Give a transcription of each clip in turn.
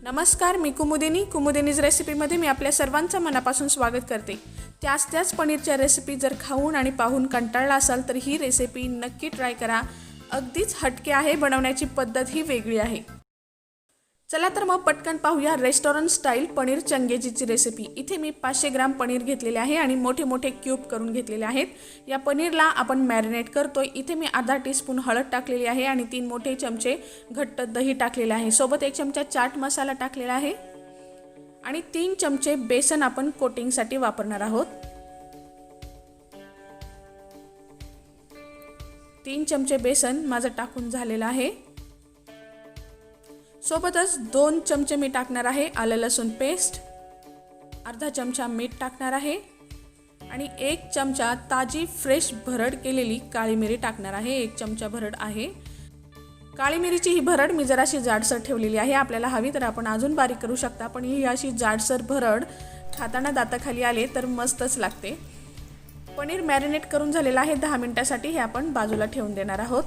नमस्कार, मी कुमुदिनीज रेसिपीमध्ये मी आपल्या सर्वांचं मनापासून स्वागत करते। त्याच पनीरच्या रेसिपी जर खाऊन आणि पाहून कंटाळला असाल तर ही रेसिपी नक्की ट्राय करा। अगदीच हटके आहे, बनवण्याची पद्धत ही वेगळी आहे। चला तर मग पटकन पाहूया रेस्टॉरंट स्टाईल पनीर चंगेजीची रेसिपी। इथे मी 500 ग्राम पनीर घेतलेले आहे आणि मोठे मोठे क्यूब करून घेतलेले आहेत। या पनीरला आपण मॅरिनेट करतोय। इथे मी अर्धा टीस्पून हळद टाकलेली आहे आणि 3 मोठे चमचे घट्ट दही टाकलेले आहे। सोबत 1 चमचा चाट मसाला टाकलेला आहे आणि 3 चमचे बेसन आपण कोटिंगसाठी वापरणार आहोत। 3 चमचे बेसन माझं टाकून झालेलं आहे। सोबतच 2 चमचे मी टाकणार आहे आलं लसूण पेस्ट, अर्धा चमचा मीठ टाकणार आहे आणि 1 चमचा ताजी फ्रेश भरड केलेली काळी मिरी टाकणार आहे। 1 चमचा भरड आहे। काळी मिरीची ही भरड मी जराशी जाडसर ठेवलेली आहे। आपल्याला हवी तर आपण अजून बारीक करू शकता, पण ही अशी जाडसर भरड खाताना दाताखाली आले तर मस्तच लागते। पनीर मॅरिनेट करून झालेला आहे 10 मिनिटांसाठी, हे आपण बाजूला ठेवून देणार आहोत।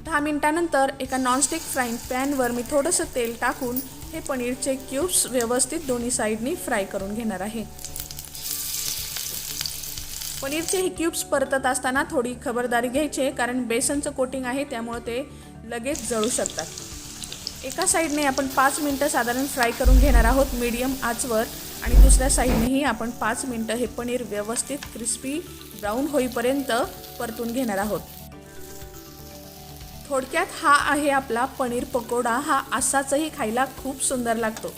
10 मिनिटांनंतर एका नॉनस्टिक फ्राईंग पॅनवर मी थोडंसं तेल टाकून हे पनीरचे क्यूब्स व्यवस्थित दोन्ही साइडनी फ्राय करून घेणार आहे। पनीरचे हे क्यूब्स परतत असताना थोडी खबरदारी घ्यायची, कारण बेसनचं कोटिंग आहे त्यामुळे ते लगेच जळू शकतात। एका साइडने आपण 5 मिनिटं साधारण फ्राय करून घेणार आहोत मीडियम आचवर, आणि दुसऱ्या साइडनेही आपण 5 मिनिटं हे पनीर व्यवस्थित क्रिस्पी ब्राऊन होईपर्यंत परतून घेणार आहोत। थोडक्यात हा आहे आपला पनीर पकोडा। हा असाचही खायला खूप सुंदर लागतो।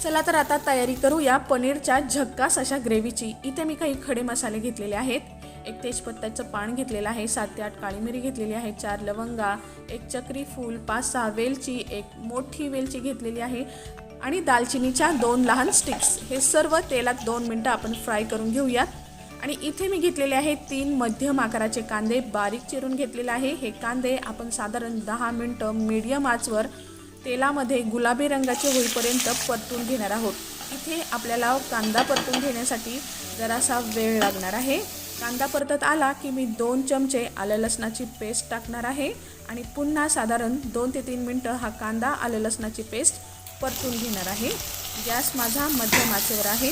चला तर आता तयारी करूया पनीरच्या झक्कास अशा ग्रेव्हीची। इथे मी काही खडे मसाले घेतलेले आहेत। 1 तेजपत्त्याचं पान घेतलेलं आहे, 7 ते 8 काळी मिरी घेतलेली आहे, 4 लवंगा, 1 चक्री फूल, 5-6 वेलची, 1 मोठी वेलची घेतलेली आहे आणि दालचिनीच्या 2 लहान स्टिक्स। हे सर्व तेलात 2 मिनिटं आपण फ्राय करून घेऊयात। आणि इथे मी घेतलेले आहे 3 मध्यम आकाराचे कांदे, बारीक चिरून घेतलेले आहे। हे कांदे आपण साधारण 10 मिनिटं मीडियम आचवर तेलामध्ये गुलाबी रंगाचे होईपर्यंत परतून घेणार आहोत। इथे आपल्याला कांदा परतून घेण्यासाठी जरासा वेळ लागणार आहे। कांदा परतत आला की मी 2 चमचे आलं लसणाची पेस्ट टाकणार आहे आणि पुन्हा साधारण 2 ते 3 मिनिटं हा कांदा आलं लसणाची पेस्ट परतून घेणार आहे। गॅस माझा मध्यम आचेवर आहे।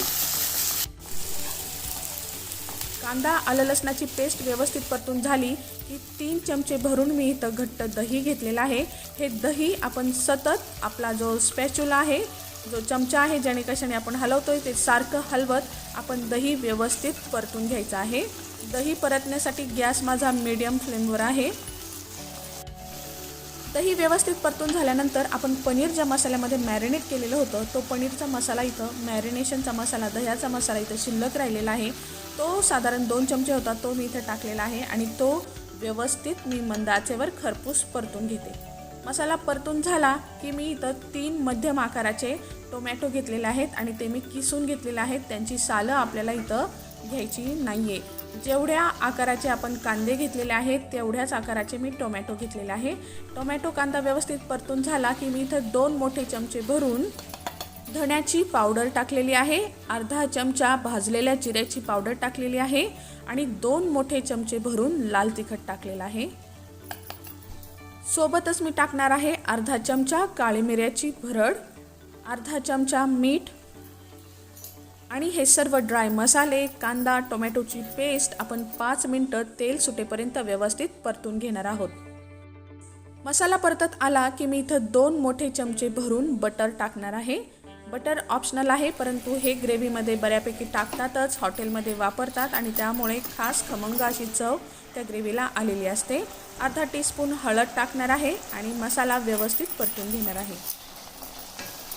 कांदा आलं लसणाची पेस्ट व्यवस्थित परतून झाली की 3 चमचे भरून मी इथं घट्ट दही घेतलेला आहे। हे दही आपण सतत आपला जो स्पॅच्युला आहे, जो चमचा आहे ज्याने कशाने आपण हलवतोय ते सारखं हलवत आपण दही व्यवस्थित परतून घ्यायचं आहे। दही परतण्यासाठी गॅस माझा मीडियम फ्लेमवर आहे। दही व्यवस्थित परतून झाल्यानंतर आपण पनीर ज्या मसाल्यामध्ये मॅरिनेट केलेलं होतं तो पनीरचा मसाला इथं, मॅरिनेशनचा मसाला, दह्याचा मसाला इथं शिल्लक राहिलेला आहे। तो साधारण 2 चमचे होता, तो मी इथे टाकलेला आहे आणि तो व्यवस्थित मी मंद आचेवर खरपूस परतून घेते। मसाला परतून झाला की मी इथं 3 मध्यम आकाराचे टोमॅटो घेतलेले आहेत आणि ते मी किसून घेतलेले आहेत। त्यांची सालं आपल्याला इथं घ्यायची नाहीये। जेवढ्या आकाराचे आपण कांदे घेतलेले आहेत तेवढ्याच आकाराचे मी टोमॅटो घेतलेले आहे। टोमॅटो कांदा व्यवस्थित परतून झाला की मी इथं 2 मोठे चमचे भरून धण्याची पावडर टाकलेली आहे, अर्धा चमचा भाजलेल्या जिऱ्याची पावडर टाकलेली आहे आणि 2 मोठे चमचे भरून लाल तिखट टाकलेला आहे। सोबतच मी टाकणार आहे अर्धा चमचा काळी मिऱ्याची भरड, अर्धा चमचा मीठ आणि हे सर्व ड्राय मसाले, कांदा, टोमॅटोची पेस्ट आपण 5 मिनिटं तेल सुटेपर्यंत व्यवस्थित परतून घेणार आहोत। मसाला परतत आला की मी इथं 2 मोठे चमचे भरून बटर टाकणार आहे। बटर ऑप्शनल आहे, परंतु हे ग्रेव्हीमध्ये बऱ्यापैकी टाकतातच, हॉटेलमध्ये वापरतात आणि त्यामुळे खास खमंग अशी चव त्या ग्रेव्हीला आलेली असते। अर्धा टीस्पून हळद टाकणार आहे आणि मसाला व्यवस्थित परतून घेणार आहे।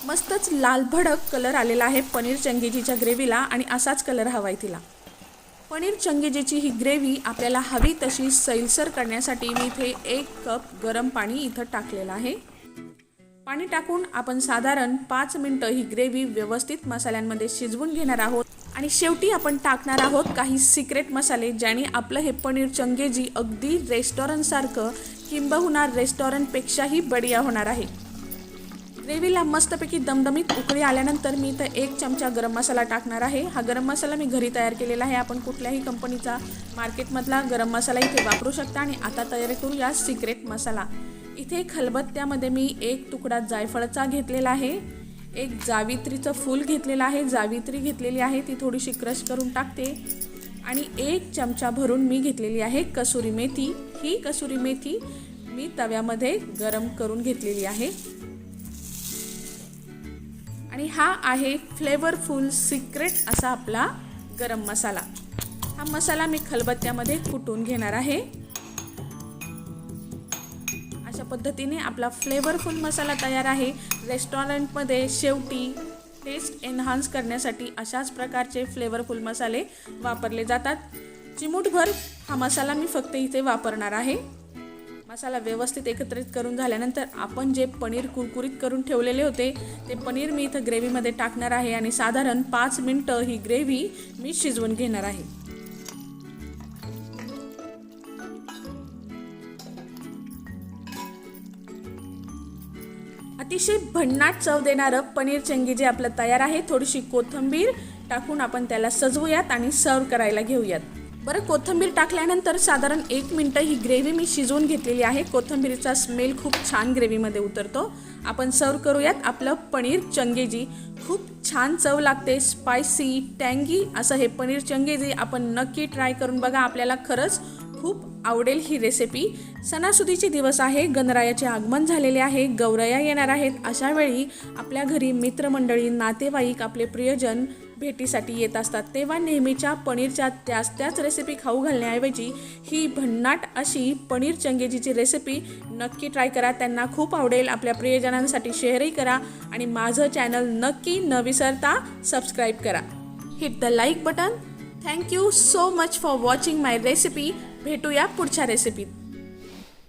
मस्तच लाल भडक कलर आलेला आहे पनीर चंगेजीच्या ग्रेव्हीला आणि असाच कलर हवाय तिला। पनीर चंगेजीची ही ग्रेव्ही आपल्याला हवी तशी सैलसर करण्यासाठी मी इथे 1 कप गरम पाणी इथं टाकलेलं आहे। पाणी टाकून आपण साधारण 5 मिनिटं ही ग्रेव्ही व्यवस्थित मसाल्यांमध्ये शिजवून घेणार आहोत आणि शेवटी आपण टाकणार आहोत काही सिक्रेट मसाले, ज्याने आपलं हे पनीर चंगेजी अगदी रेस्टॉरंटसारखं किंबहुना रेस्टॉरंटपेक्षाही बढिया होणार आहे। ग्रेव्हीला मस्तपैकी दमदमीत उकळी आल्यानंतर मी इथं 1 चमचा गरम मसाला टाकणार आहे। हा गरम मसाला मी घरी तयार केलेला आहे। आपण कुठल्याही कंपनीचा मार्केटमधला गरम मसाला इथे वापरू शकता। आणि आता तयारी करूया सिक्रेट मसाला। इथे खलबत्त्यामध्ये मी एक तुकडा जायफळाचा घेतलेला आहे, एक जावित्रीचं फूल घेतलेलं आहे, जावित्री घेतलेली आहे ती थोडीशी क्रश करून टाकते आणि 1 चमचा भरून मी घेतलेली आहे कसुरी मेथी। ही कसुरी मेथी मी तव्यामध्ये गरम करून घेतलेली आहे आणि हा आहे फ्लेवरफुल सिक्रेट असा आपला गरम मसाला। हा मसाला मी खलबत्त्यामध्ये कुटून घेणार आहे। अशा पद्धतीने आपला फ्लेवरफुल मसाला तयार आहे। रेस्टॉरंटमध्ये शेवटी टेस्ट एनहान्स करण्यासाठी अशाच प्रकारचे फ्लेवरफुल मसाले वापरले जातात। चिमूटभर हा मसाला मी फक्त इथे वापरणार आहे। मसाला व्यवस्थित एकत्रित करून झाल्यानंतर आपण जे पनीर कुरकुरीत करून ठेवलेले होते ते पनीर मी इथं ग्रेव्हीमध्ये टाकणार आहे आणि साधारण 5 मिनिटं ही ग्रेव्ही मी शिजवून घेणार आहे। अतिशय भन्नाट चव देणारं पनीर चंगेजी आपलं तयार आहे। थोडीशी कोथिंबीर टाकून आपण त्याला सजवूयात आणि सर्व करायला घेऊयात। बरं, कोथिंबीर टाकल्यानंतर साधारण 1 मिनिट ही ग्रेव्ही मी शिजवून घेतलेली आहे। कोथिंबीरचा स्मेल खूप छान ग्रेव्हीमध्ये उतरतो। आपण सर्व करूयात आपलं पनीर चंगेजी। खूप छान चव लागते, स्पायसी टँगी असं हे पनीर चंगेजी आपण नक्की ट्राय करून बघा। आपल्याला खरंच खूप आवडेल ही रेसिपी। सणासुदीचे दिवस आहे, गणरायाचे आगमन झालेले आहे, गौरया येणार आहेत। अशा वेळी आपल्या घरी मित्रमंडळी, नातेवाईक, आपले प्रियजन भेटीसाठी येत असतात, तेव्हा नेहमीच्या पनीरच्या त्याच रेसिपी खाऊ घालण्याऐवजी ही भन्नाट अशी पनीर चंगेजीची रेसिपी नक्की ट्राय करा। त्यांना खूप आवडेल। आपल्या प्रियजनांसाठी शेअरही करा आणि माझं चॅनल नक्की न विसरता सबस्क्राईब करा। Hit the like button. Thank you so much for watching my recipe. भेटूया पुढच्या रेसिपीत।